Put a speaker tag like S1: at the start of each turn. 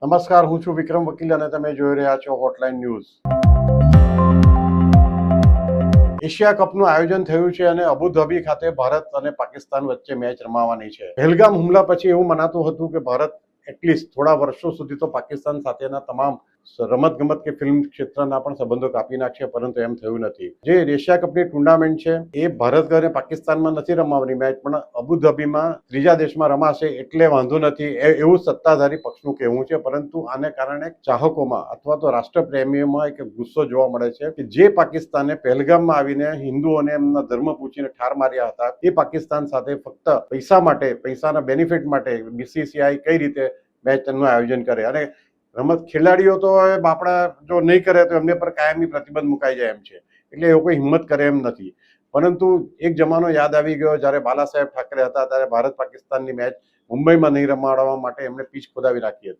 S1: નમસ્કાર, હું છું વિક્રમ વકીલ અને તમે જોઈ રહ્યા છો હોટલાઇન ન્યૂઝ. એશિયા કપનું આયોજન થયું છે અને અબુધાબી ખાતે ભારત અને પાકિસ્તાન વચ્ચે મેચ રમાવાની છે. પહેલગામ હુમલા પછી એવું મનાતું હતું કે ભારત એટલીસ્ટ થોડા વર્ષો સુધી તો પાકિસ્તાન સાથેના તમામ રમત ગમત કે ફિલ્મ ક્ષેત્રના પણ સંબંધો કાપી નાખશે, પરંતુ એમ થયું નથી. જે એશિયા કપની ટુર્નામેન્ટ છે એ ભારત અને પાકિસ્તાનમાં નથી રમાવાની મેચ, પણ અબુધાબીમાં ત્રીજા દેશમાં રમાશે એટલે વાંધો નથી એવું સત્તાધારી પક્ષનું કહેવું છે. પરંતુ આને કારણે ચાહકોમાં અથવા તો રાષ્ટ્રપ્રેમીઓમાં એક ગુસ્સો જોવા મળે છે કે જે પાકિસ્તાને પહેલગામમાં આવીને હિન્દુઓને એમના ધર્મ પૂછીને ઠાર માર્યા હતા, એ પાકિસ્તાન સાથે ફક્ત પૈસા માટે, પૈસાના બેનિફિટ માટે બીસીસીઆઈ કઈ રીતે મેચનું આયોજન કરે. અને રમત ખેલાડીઓ તો બાપડા જો નહીં કરે તો એમને પર કાયમી પ્રતિબંધ મુકાઈ જાય એમ છે, એટલે એ કોઈ હિંમત કરે એમ નથી. પરંતુ એક જમાનો યાદ આવી ગયો જ્યારે બાલા સાહેબ ઠાકરે હતા ત્યારે ભારત પાકિસ્તાનની મેચ મુંબઈમાં નહીં રમાડવા માટે એમણે પીચ ખોદાવી રાખી હતી.